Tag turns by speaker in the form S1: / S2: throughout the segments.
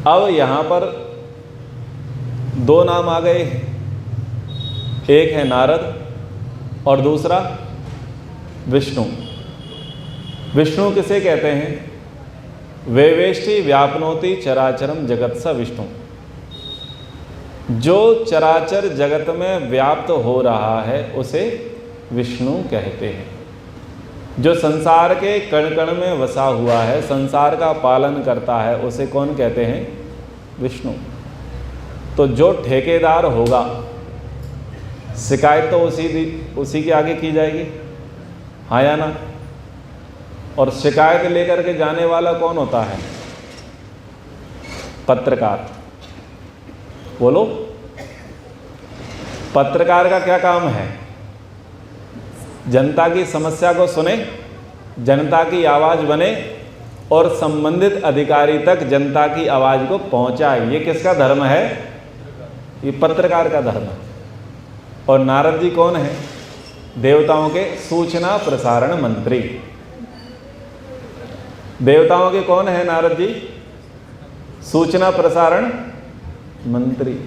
S1: अब यहाँ पर दो नाम आ गए, एक है नारद और दूसरा विष्णु। विष्णु किसे कहते हैं? वेवेष्टि व्यापनोति चराचरम जगत स विष्णु। जो चराचर जगत में व्याप्त हो रहा है उसे विष्णु कहते हैं। जो संसार के कण कण में वसा हुआ है, संसार का पालन करता है, उसे कौन कहते हैं? विष्णु। तो जो ठेकेदार होगा, शिकायत तो उसी के आगे की जाएगी, हाँ या ना? और शिकायत लेकर के जाने वाला कौन होता है? पत्रकार। बोलो, पत्रकार का क्या काम है? जनता की समस्या को सुने, जनता की आवाज बने और संबंधित अधिकारी तक जनता की आवाज को पहुंचाए। ये किसका धर्म है? ये पत्रकार का धर्म है। और नारद जी कौन है? देवताओं के सूचना प्रसारण मंत्री। देवताओं के कौन है नारद जी? सूचना प्रसारण मंत्री।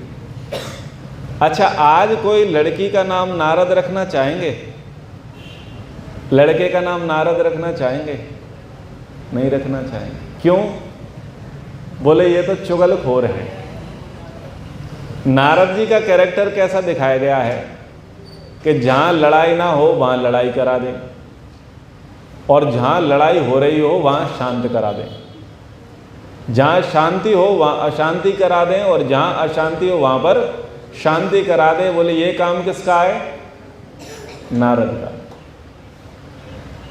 S1: अच्छा, आज कोई लड़की का नाम नारद रखना चाहेंगे? लड़के का नाम नारद रखना चाहेंगे? नहीं रखना चाहेंगे। क्यों? बोले ये तो चुगलखोर है। नारद जी का कैरेक्टर कैसा दिखाया गया है कि जहां लड़ाई ना हो वहां लड़ाई करा दें, और जहां लड़ाई हो रही हो वहां शांत करा दें, जहां शांति हो वहां अशांति करा दें, और जहां अशांति हो वहां पर शांति करा दें। बोले ये काम किसका है? नारद का।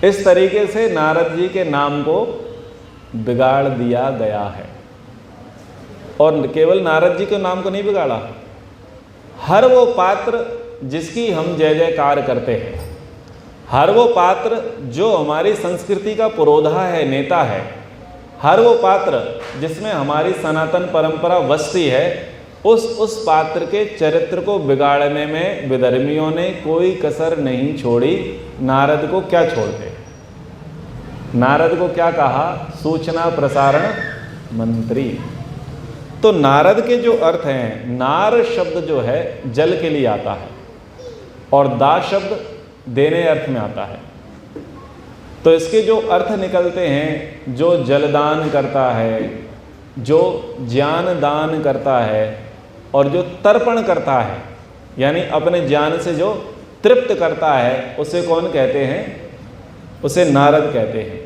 S1: इस तरीके से नारद जी के नाम को बिगाड़ दिया गया है। और केवल नारद जी के नाम को नहीं बिगाड़ा, हर वो पात्र जिसकी हम जय जयकार करते हैं, हर वो पात्र जो हमारी संस्कृति का पुरोधा है, नेता है, हर वो पात्र जिसमें हमारी सनातन परंपरा बसती है, उस पात्र के चरित्र को बिगाड़ने में विधर्मियों ने कोई कसर नहीं छोड़ी। नारद को क्या छोड़ते? नारद को क्या कहा? सूचना प्रसारण मंत्री। तो नारद के जो अर्थ हैं, नार शब्द जो है जल के लिए आता है और दा शब्द देने अर्थ में आता है। तो इसके जो अर्थ निकलते हैं, जो जलदान करता है, जो ज्ञान दान करता है, और जो तर्पण करता है, यानी अपने ज्ञान से जो तृप्त करता है, उसे कौन कहते हैं? उसे नारद कहते हैं।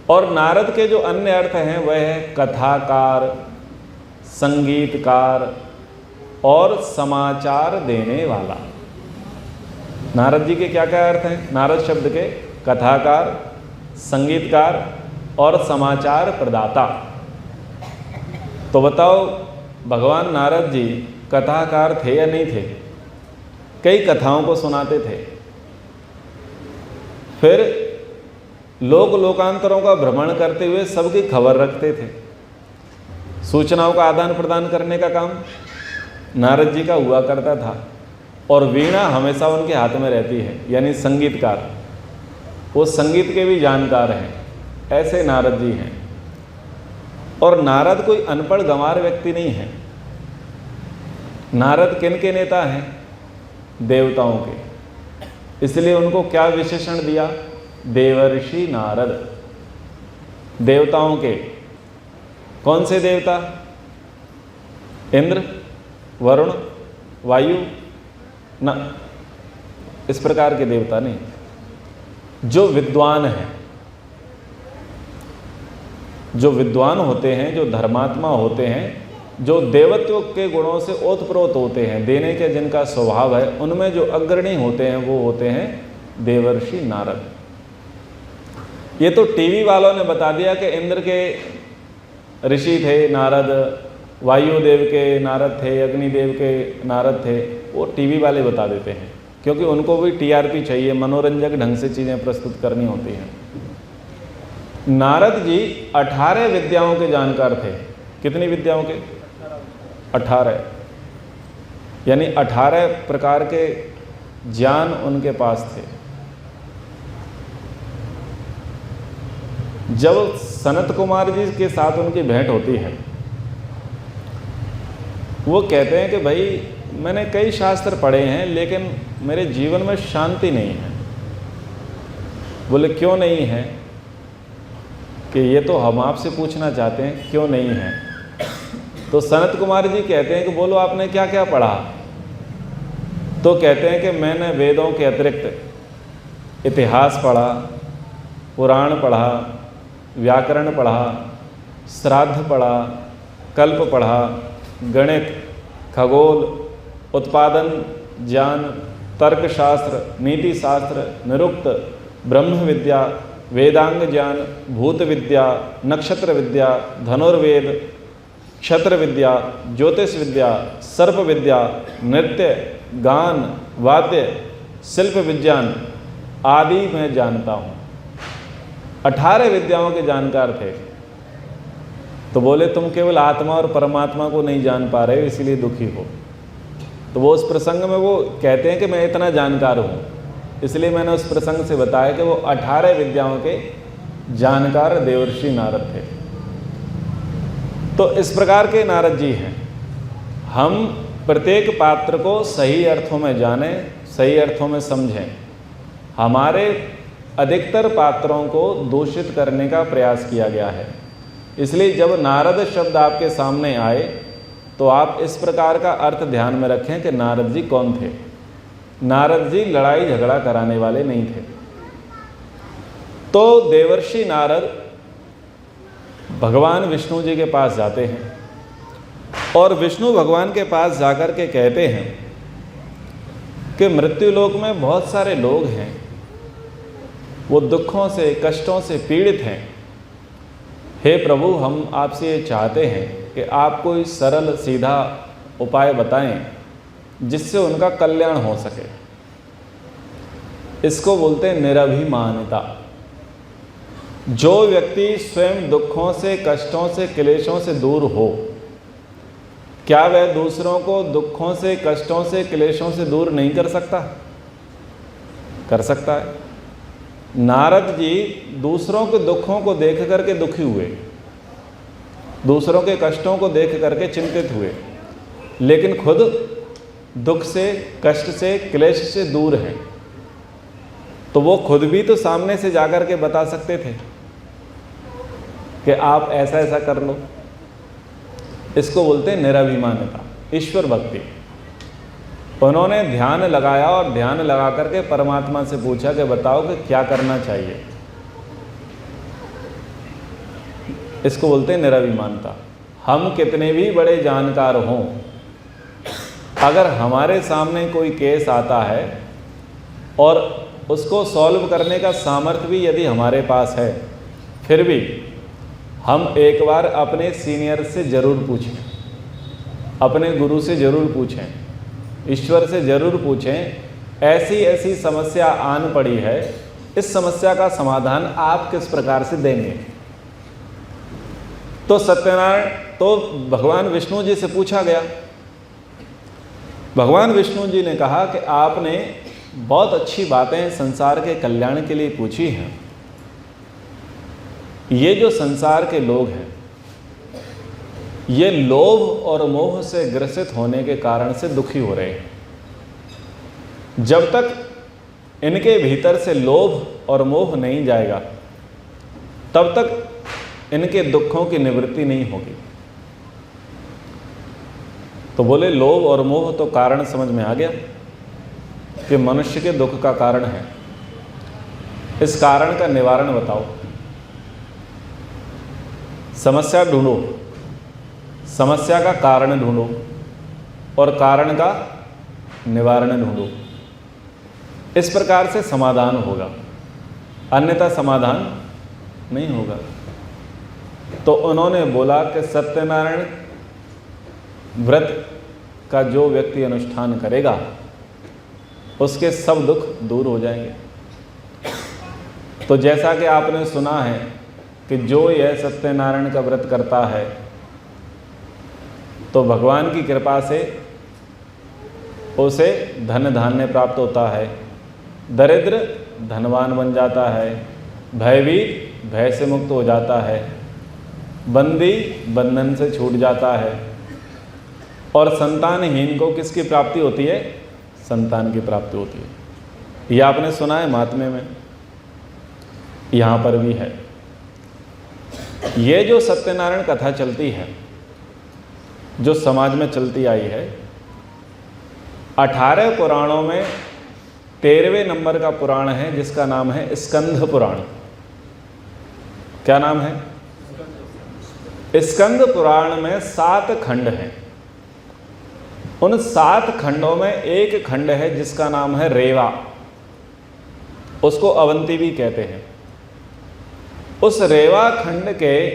S1: और नारद के जो अन्य अर्थ हैं वह है कथाकार, संगीतकार और समाचार देने वाला। नारद जी के क्या क्या अर्थ हैं? नारद शब्द के कथाकार, संगीतकार और समाचार प्रदाता। तो बताओ, भगवान नारद जी कथाकार थे या नहीं थे? कई कथाओं को सुनाते थे, फिर लोक लोकांतरों का भ्रमण करते हुए सबकी खबर रखते थे। सूचनाओं का आदान प्रदान करने का काम नारद जी का हुआ करता था। और वीणा हमेशा उनके हाथ में रहती है, यानी संगीतकार। वो संगीत के भी जानकार हैं, ऐसे नारद जी हैं। और नारद कोई अनपढ़ गंवार व्यक्ति नहीं है। नारद किन के नेता हैं? देवताओं के। इसलिए उनको क्या विशेषण दिया? देवर्षि नारद। देवताओं के। कौन से देवता? इंद्र, वरुण, वायु ना, इस प्रकार के देवता नहीं। जो विद्वान हैं, जो विद्वान होते हैं, जो धर्मात्मा होते हैं, जो देवत्व के गुणों से ओतप्रोत होते हैं, देने के जिनका स्वभाव है, उनमें जो अग्रणी होते हैं वो होते हैं देवर्षि नारद। ये तो टीवी वालों ने बता दिया कि इंद्र के ऋषि थे नारद, वायुदेव के नारद थे, अग्निदेव के नारद थे। वो टीवी वाले बता देते हैं, क्योंकि उनको भी टीआरपी चाहिए, मनोरंजक ढंग से चीज़ें प्रस्तुत करनी होती हैं। नारद जी 18 विद्याओं के जानकार थे। कितनी विद्याओं के? 18। यानी 18 प्रकार के ज्ञान उनके पास थे। जब सनत कुमार जी के साथ उनकी भेंट होती है वो कहते हैं कि भाई मैंने कई शास्त्र पढ़े हैं लेकिन मेरे जीवन में शांति नहीं है। बोले क्यों नहीं है? कि ये तो हम आपसे पूछना चाहते हैं क्यों नहीं है। तो सनत कुमार जी कहते हैं कि बोलो आपने क्या क्या पढ़ा? तो कहते हैं कि मैंने वेदों के अतिरिक्त इतिहास पढ़ा, पुराण पढ़ा, व्याकरण पढ़ा, श्राद्ध पढ़ा, कल्प पढ़ा, गणित, खगोल, उत्पादन ज्ञान, तर्कशास्त्र, नीति शास्त्र, निरुक्त, ब्रह्म विद्या, वेदांग ज्ञान, भूत विद्या, नक्षत्र विद्या, धनुर्वेद, क्षत्र विद्या, ज्योतिष विद्या, सर्प विद्या, नृत्य, गान, वाद्य, शिल्प विज्ञान आदि मैं जानता हूँ। 18 विद्याओं के जानकार थे। तो बोले तुम केवल आत्मा और परमात्मा को नहीं जान पा रहे हो इसीलिए दुखी हो। तो वो उस प्रसंग में वो कहते हैं कि मैं इतना जानकार हूँ, इसलिए मैंने उस प्रसंग से बताया कि वो 18 विद्याओं के जानकार देवर्षि नारद थे। तो इस प्रकार के नारद जी हैं। हम प्रत्येक पात्र को सही अर्थों में जानें, सही अर्थों में समझें। हमारे अधिकतर पात्रों को दूषित करने का प्रयास किया गया है। इसलिए जब नारद शब्द आपके सामने आए तो आप इस प्रकार का अर्थ ध्यान में रखें कि नारद जी कौन थे। नारद जी लड़ाई झगड़ा कराने वाले नहीं थे। तो देवर्षि नारद भगवान विष्णु जी के पास जाते हैं और विष्णु भगवान के पास जाकर के कहते हैं कि मृत्युलोक में बहुत सारे लोग हैं, वो दुखों से कष्टों से पीड़ित हैं। हे प्रभु, हम आपसे ये चाहते हैं कि आप कोई सरल सीधा उपाय बताएं जिससे उनका कल्याण हो सके। इसको बोलते हैं निरभिमानता। जो व्यक्ति स्वयं दुखों से, कष्टों से, क्लेशों से दूर हो, क्या वह दूसरों को दुखों से, कष्टों से, क्लेशों से दूर नहीं कर सकता? कर सकता है। नारद जी दूसरों के दुखों को देख करके दुखी हुए, दूसरों के कष्टों को देख करके चिंतित हुए, लेकिन खुद दुख से, कष्ट से, क्लेश से दूर हैं। तो वो खुद भी तो सामने से जाकर के बता सकते थे कि आप ऐसा ऐसा कर लो। इसको बोलते हैं निरभिमानता, ईश्वर भक्ति। उन्होंने ध्यान लगाया और ध्यान लगा करके परमात्मा से पूछा कि बताओ कि क्या करना चाहिए। इसको बोलते हैं निरभिमानता। हम कितने भी बड़े जानकार हों, अगर हमारे सामने कोई केस आता है और उसको सॉल्व करने का सामर्थ्य भी यदि हमारे पास है, फिर भी हम एक बार अपने सीनियर से ज़रूर पूछें, अपने गुरु से ज़रूर पूछें, ईश्वर से ज़रूर पूछें ऐसी ऐसी समस्या आन पड़ी है, इस समस्या का समाधान आप किस प्रकार से देंगे। तो सत्यनारायण तो भगवान विष्णु जी से पूछा गया। भगवान विष्णु जी ने कहा कि आपने बहुत अच्छी बातें संसार के कल्याण के लिए पूछी हैं। ये जो संसार के लोग हैं, ये लोभ और मोह से ग्रसित होने के कारण से दुखी हो रहे हैं। जब तक इनके भीतर से लोभ और मोह नहीं जाएगा, तब तक इनके दुखों की निवृत्ति नहीं होगी। तो बोले लोभ और मोह तो कारण समझ में आ गया कि मनुष्य के दुख का कारण है। इस कारण का निवारण बताओ। समस्या ढूंढो, समस्या का कारण ढूंढो और कारण का निवारण ढूंढो। इस प्रकार से समाधान होगा, अन्यथा समाधान नहीं होगा। तो उन्होंने बोला कि सत्यनारायण व्रत का जो व्यक्ति अनुष्ठान करेगा उसके सब दुख दूर हो जाएंगे। तो जैसा कि आपने सुना है कि जो यह सत्यनारायण का व्रत करता है तो भगवान की कृपा से उसे धन धान्य प्राप्त होता है, दरिद्र धनवान बन जाता है, भयभीत भय से मुक्त हो जाता है, बंदी बंधन से छूट जाता है, और संतानहीन को किसकी प्राप्ति होती है? संतान की प्राप्ति होती है। यह आपने सुना है महात्म्य में, यहाँ पर भी है। ये जो सत्यनारायण कथा चलती है, जो समाज में चलती आई है, 18 पुराणों में 13वें नंबर का पुराण है जिसका नाम है स्कंद पुराण। क्या नाम है? स्कंद पुराण में 7 खंड हैं। उन 7 खंडों में एक खंड है जिसका नाम है रेवा, उसको अवंती भी कहते हैं। उस रेवा खंड के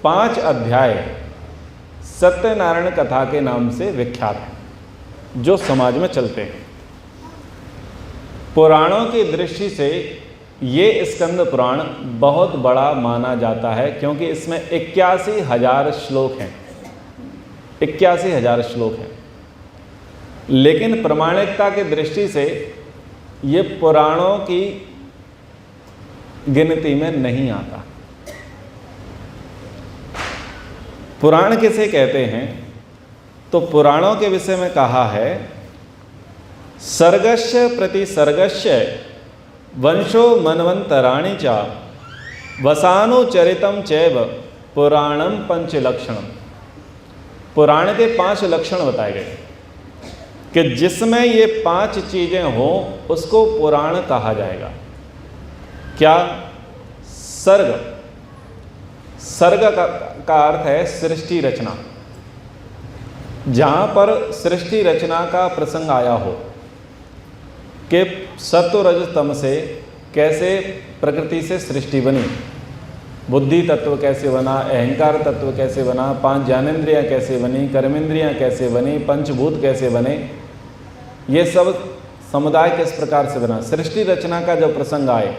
S1: 5 अध्याय सत्यनारायण कथा के नाम से विख्यात हैं, जो समाज में चलते हैं। पुराणों की दृष्टि से ये स्कंद पुराण बहुत बड़ा माना जाता है, क्योंकि इसमें 81,000 श्लोक हैं। 81,000 श्लोक हैं। लेकिन प्रामाणिकता की दृष्टि से ये पुराणों की गिनती में नहीं आता। पुराण किसे कहते हैं? तो पुराणों के विषय में कहा है, सर्गस्य प्रति सर्गस्य वंशो मनवंतराणि च वसानुचरितम चैव पुराणम पंचलक्षणम। पुराण के 5 लक्षण बताए गए कि जिसमें ये 5 चीजें हों उसको पुराण कहा जाएगा। क्या? सर्ग। सर्ग का अर्थ है सृष्टि रचना। जहां पर सृष्टि रचना का प्रसंग आया हो कि सत्व रज तम से कैसे प्रकृति से सृष्टि बनी, बुद्धि तत्व कैसे बना, अहंकार तत्व कैसे बना, 5 ज्ञानेंद्रियां कैसे बनी, कर्मेंद्रियां कैसे बनी, पंचभूत कैसे बने, ये सब समुदाय किस प्रकार से बना, सृष्टि रचना का जो प्रसंग आए,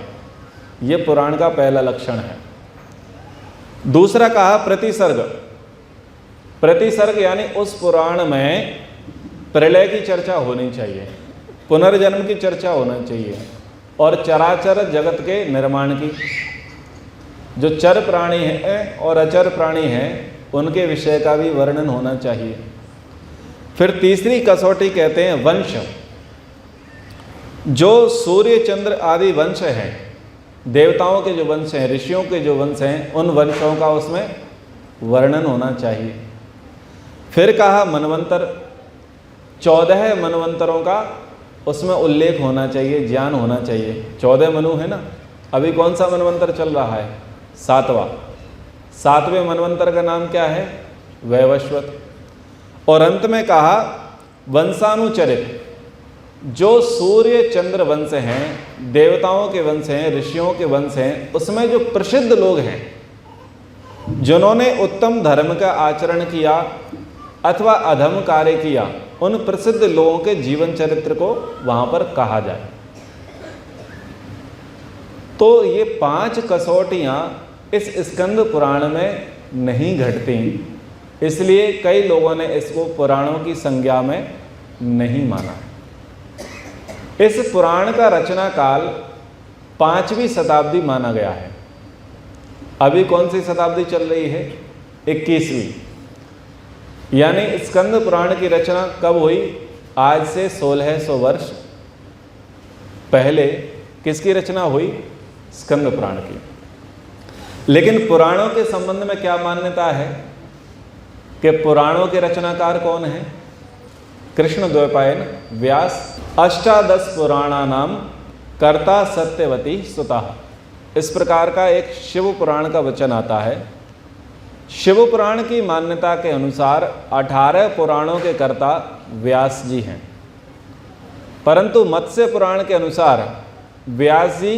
S1: ये पुराण का पहला लक्षण है। दूसरा कहा प्रतिसर्ग। प्रतिसर्ग यानी उस पुराण में प्रलय की चर्चा होनी चाहिए, पुनर्जन्म की चर्चा होना चाहिए, और चराचर जगत के निर्माण की। जो चर प्राणी हैं और अचर प्राणी हैं उनके विषय का भी वर्णन होना चाहिए। फिर तीसरी कसौटी कहते हैं वंश। जो सूर्य चंद्र आदि वंश हैं, देवताओं के जो वंश हैं, ऋषियों के जो वंश हैं, उन वंशों का उसमें वर्णन होना चाहिए। फिर कहा मनवंतर। 14 मनवंतरों का उसमें उल्लेख होना चाहिए, ज्ञान होना चाहिए। 14 मनु है ना। अभी कौन सा मनवंतर चल रहा है? 7वां। 7वें मनवंतर का नाम क्या है? वैवस्वत। और अंत में कहा वंशानुचरित। जो सूर्य चंद्र वंश हैं, देवताओं के वंश हैं, ऋषियों के वंश हैं, उसमें जो प्रसिद्ध लोग हैं, जिन्होंने उत्तम धर्म का आचरण किया अथवा अधम कार्य किया, उन प्रसिद्ध लोगों के जीवन चरित्र को वहां पर कहा जाए। तो ये 5 कसौटियां इस स्कंद पुराण में नहीं घटती, इसलिए कई लोगों ने इसको पुराणों की संज्ञा में नहीं माना। इस पुराण का रचना काल 5वीं शताब्दी माना गया है। अभी कौन सी शताब्दी चल रही है? 21वीं। यानी स्कंद पुराण की रचना कब हुई? आज से 1600 वर्ष पहले किसकी रचना हुई? स्कंद पुराण की। लेकिन पुराणों के संबंध में क्या मान्यता है कि पुराणों के रचनाकार कौन है? कृष्ण द्वैपायन व्यास। 18 पुराणानाम कर्ता सत्यवती सुतः। इस प्रकार का एक शिव पुराण का वचन आता है। शिव पुराण की मान्यता के अनुसार 18 पुराणों के कर्ता व्यास जी हैं, परंतु मत्स्य पुराण के अनुसार व्यास जी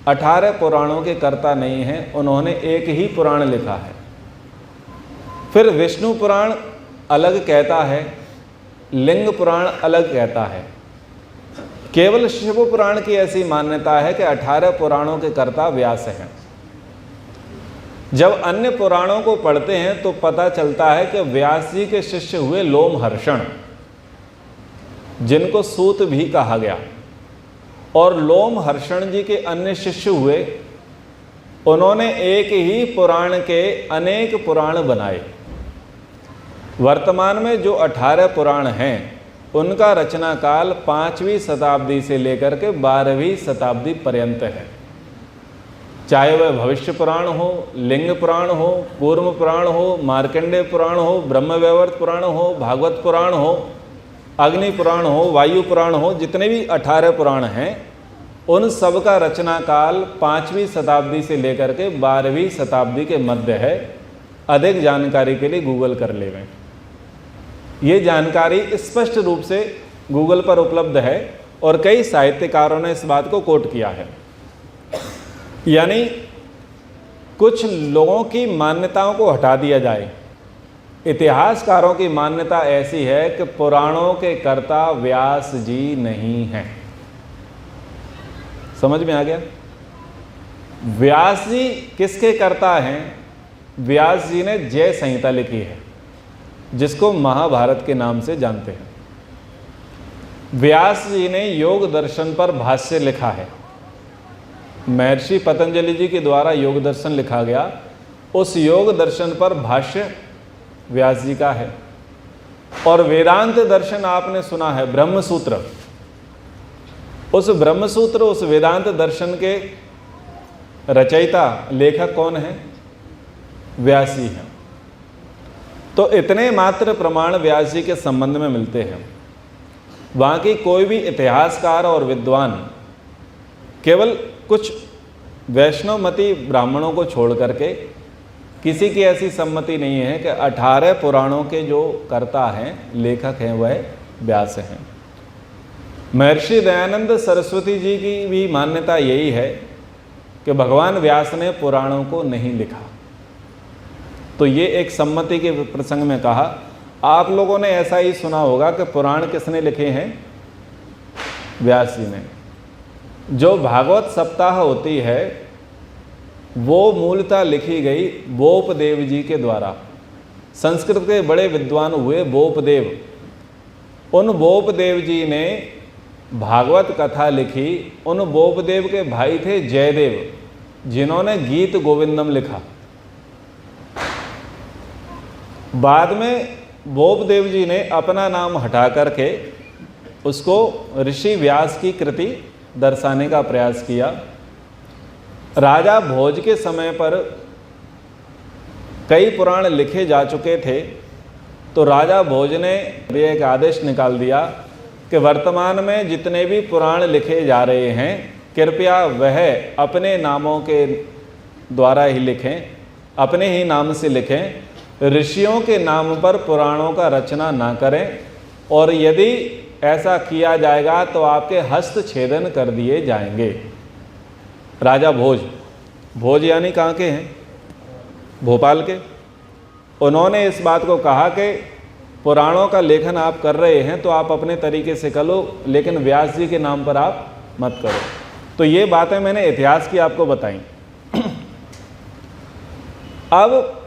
S1: 18 पुराणों के कर्ता नहीं हैं, उन्होंने एक ही पुराण लिखा है। फिर विष्णु पुराण अलग कहता है, लिंग पुराण अलग कहता है। केवल शिव पुराण की ऐसी मान्यता है कि 18 पुराणों के कर्ता व्यास हैं। जब अन्य पुराणों को पढ़ते हैं तो पता चलता है कि व्यास जी के शिष्य हुए लोमहर्षण, जिनको सूत भी कहा गया, और लोमहर्षण जी के अन्य शिष्य हुए, उन्होंने एक ही पुराण के अनेक पुराण बनाए। वर्तमान में जो 18 पुराण हैं उनका रचना काल 5वीं शताब्दी से लेकर के 12वीं शताब्दी पर्यंत है। चाहे वह भविष्य पुराण हो, लिंग पुराण हो, कूर्म पुराण हो, मार्कंडेय पुराण हो, ब्रह्मवैवर्त पुराण हो, भागवत पुराण हो, अग्नि पुराण हो, वायु पुराण हो, जितने भी 18 पुराण हैं उन सब का रचना काल 5वीं शताब्दी से लेकर के 12वीं शताब्दी के मध्य है। अधिक जानकारी के लिए गूगल कर लेवें। ये जानकारी स्पष्ट रूप से गूगल पर उपलब्ध है और कई साहित्यकारों ने इस बात को कोट किया है। यानी कुछ लोगों की मान्यताओं को हटा दिया जाए। इतिहासकारों की मान्यता ऐसी है कि पुराणों के कर्ता व्यास जी नहीं हैं। समझ में आ गया? व्यास जी किसके कर्ता हैं? व्यास जी ने जय संहिता लिखी है, जिसको महाभारत के नाम से जानते हैं। व्यास जी ने योग दर्शन पर भाष्य लिखा है। महर्षि पतंजलि जी के द्वारा योग दर्शन लिखा गया, उस योग दर्शन पर भाष्य व्यास जी का है। और वेदांत दर्शन आपने सुना है, ब्रह्मसूत्र। उस ब्रह्मसूत्र, उस वेदांत दर्शन के रचयिता, लेखक कौन है? व्यास जी हैं। तो इतने मात्र प्रमाण व्यास जी के संबंध में मिलते हैं। बाकी कोई भी इतिहासकार और विद्वान केवल कुछ वैष्णवमती ब्राह्मणों को छोड़ करके किसी की ऐसी सम्मति नहीं है कि 18 पुराणों के जो कर्ता हैं, लेखक हैं, वह व्यास हैं। महर्षि दयानंद सरस्वती जी की भी मान्यता यही है कि भगवान व्यास ने पुराणों को नहीं लिखा। तो ये एक सम्मति के प्रसंग में कहा। आप लोगों ने ऐसा ही सुना होगा कि पुराण किसने लिखे हैं? व्यास जी ने। जो भागवत सप्ताह होती है वो मूलतः लिखी गई बोपदेव जी के द्वारा। संस्कृत के बड़े विद्वान हुए बोपदेव। उन बोपदेव जी ने भागवत कथा लिखी। उन बोपदेव के भाई थे जयदेव, जिन्होंने गीत गोविंदम लिखा। बाद में बोपदेव जी ने अपना नाम हटा करके उसको ऋषि व्यास की कृति दर्शाने का प्रयास किया। राजा भोज के समय पर कई पुराण लिखे जा चुके थे, तो राजा भोज ने एक आदेश निकाल दिया कि वर्तमान में जितने भी पुराण लिखे जा रहे हैं, कृपया वह अपने नामों के द्वारा ही लिखें, अपने ही नाम से लिखें। ऋषियों के नाम पर पुराणों का रचना ना करें, और यदि ऐसा किया जाएगा तो आपके हस्त छेदन कर दिए जाएंगे। राजा भोज, भोज यानी कहाँ के हैं? भोपाल के। उन्होंने इस बात को कहा कि पुराणों का लेखन आप कर रहे हैं तो आप अपने तरीके से करो, लेकिन व्यास जी के नाम पर आप मत करो। तो ये बातें मैंने इतिहास की आपको बताई। अब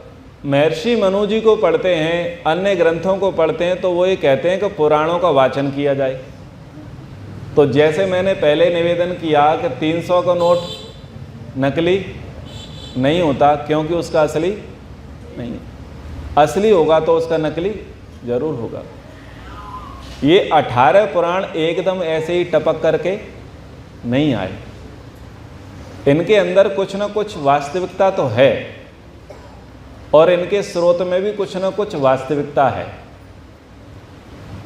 S1: महर्षि मनु जी को पढ़ते हैं, अन्य ग्रंथों को पढ़ते हैं, तो वो ये कहते हैं कि पुराणों का वाचन किया जाए। तो जैसे मैंने पहले निवेदन किया कि 300 का नोट नकली नहीं होता, क्योंकि उसका असली नहीं है। असली होगा तो उसका नकली जरूर होगा। ये 18 पुराण एकदम ऐसे ही टपक करके नहीं आए। इनके अंदर कुछ न कुछ वास्तविकता तो है, और इनके स्रोत में भी कुछ न कुछ वास्तविकता है।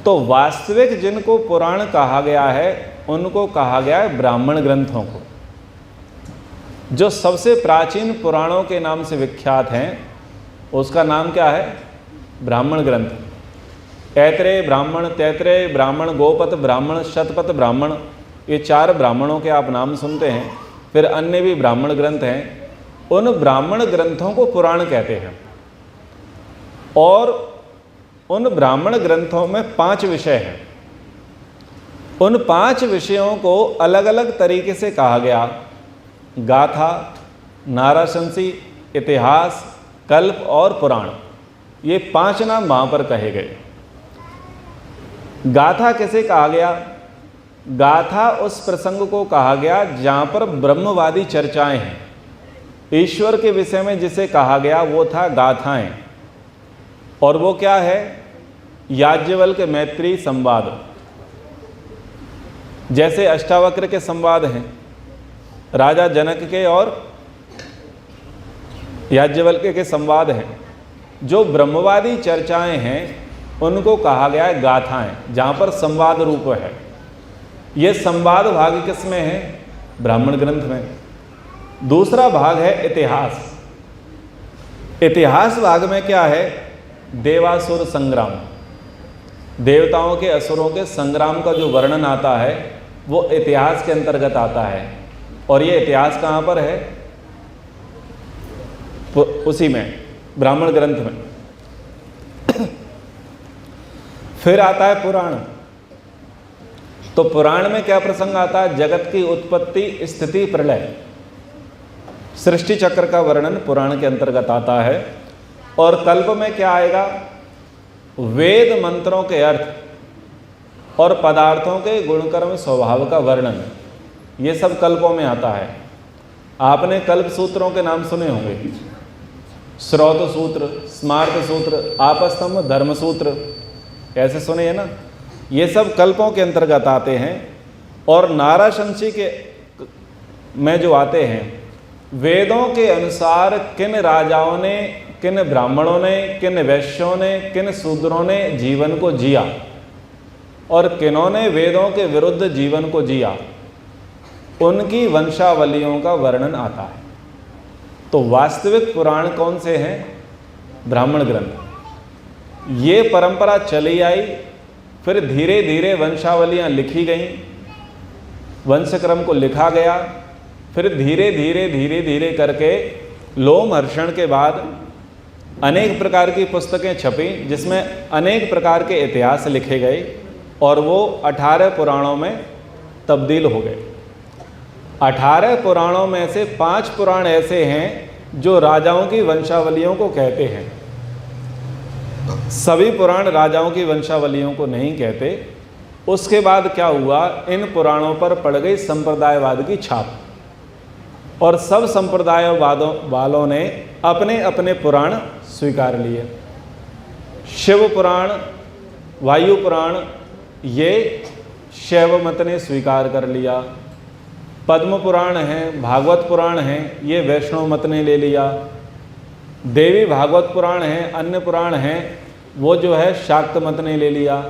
S1: तो वास्तविक जिनको पुराण कहा गया है उनको कहा गया है ब्राह्मण ग्रंथों को। जो सबसे प्राचीन पुराणों के नाम से विख्यात हैं उसका नाम क्या है? ब्राह्मण ग्रंथ। ऐत्रेय ब्राह्मण, तैत्रेय ब्राह्मण, गोपत ब्राह्मण, शतपथ ब्राह्मण, ये 4 ब्राह्मणों के आप नाम सुनते हैं। फिर अन्य भी ब्राह्मण ग्रंथ हैं। उन ब्राह्मण ग्रंथों को पुराण कहते हैं। और उन ब्राह्मण ग्रंथों में 5 विषय हैं। उन 5 विषयों को अलग अलग तरीके से कहा गया। गाथा, नाराशंसी, इतिहास, कल्प और पुराण, ये 5 नाम वहाँ पर कहे गए। गाथा किसे कहा गया? गाथा उस प्रसंग को कहा गया जहाँ पर ब्रह्मवादी चर्चाएं हैं। ईश्वर के विषय में जिसे कहा गया वो था गाथाएं। और वो क्या है? याज्ञवल्क्य मैत्री संवाद। जैसे अष्टावक्र के संवाद हैं राजा जनक के और याज्ञवल्क्य के संवाद हैं, जो ब्रह्मवादी चर्चाएं हैं उनको कहा गया है गाथाएं, जहाँ पर संवाद रूप है। ये संवाद भाग किस में है? ब्राह्मण ग्रंथ में। दूसरा भाग है इतिहास। इतिहास भाग में क्या है? देवासुर संग्राम, देवताओं के असुरों के संग्राम का जो वर्णन आता है वो इतिहास के अंतर्गत आता है। और ये इतिहास कहाँ पर है? उसी में, ब्राह्मण ग्रंथ में। फिर आता है पुराण। तो पुराण में क्या प्रसंग आता है? जगत की उत्पत्ति, स्थिति, प्रलय, सृष्टि चक्र का वर्णन पुराण के अंतर्गत आता है। और कल्प में क्या आएगा? वेद मंत्रों के अर्थ और पदार्थों के गुणकर्म स्वभाव का वर्णन, ये सब कल्पों में आता है। आपने कल्प सूत्रों के नाम सुने होंगे, श्रौत सूत्र, स्मार्त सूत्र, आपस्तंभ, धर्म सूत्र, ऐसे सुने हैं ना। ये सब कल्पों के अंतर्गत आते हैं। और नाराशंसी के में जो आते हैं, वेदों के अनुसार किन राजाओं ने, किन ब्राह्मणों ने, किन वैश्यों ने, किन शूद्रों ने जीवन को जिया और किन्होंने वेदों के विरुद्ध जीवन को जिया, उनकी वंशावलियों का वर्णन आता है। तो वास्तविक पुराण कौन से हैं? ब्राह्मण ग्रंथ। ये परंपरा चली आई, फिर धीरे धीरे वंशावलियां लिखी गईं, वंशक्रम को लिखा गया, फिर धीरे धीरे धीरे धीरे करके लोमहर्षण के बाद अनेक प्रकार की पुस्तकें छपी, जिसमें अनेक प्रकार के इतिहास लिखे गए और वो 18 पुराणों में तब्दील हो गए। 18 पुराणों में से 5 पुराण ऐसे हैं जो राजाओं की वंशावलियों को कहते हैं। सभी पुराण राजाओं की वंशावलियों को नहीं कहते। उसके बाद क्या हुआ? इन पुराणों पर पड़ गई संप्रदायवाद की छाप और सब संप्रदायवादों वालों ने अपने अपने पुराण स्वीकार लिए। शिव पुराण, वायु पुराण, ये शैव मत ने स्वीकार कर लिया। पद्म पुराण है, भागवत पुराण है, ये वैष्णव मत ने ले लिया। देवी भागवत पुराण है, अन्य पुराण हैं, वो जो है शाक्त मत ने ले लिया।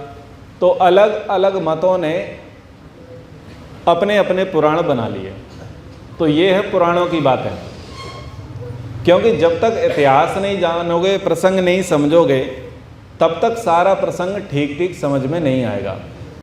S1: तो अलग अलग मतों ने अपने अपने पुराण बना लिए। तो ये है पुराणों की बात है। क्योंकि जब तक इतिहास नहीं जानोगे, प्रसंग नहीं समझोगे, तब तक सारा प्रसंग ठीक ठीक समझ में नहीं आएगा।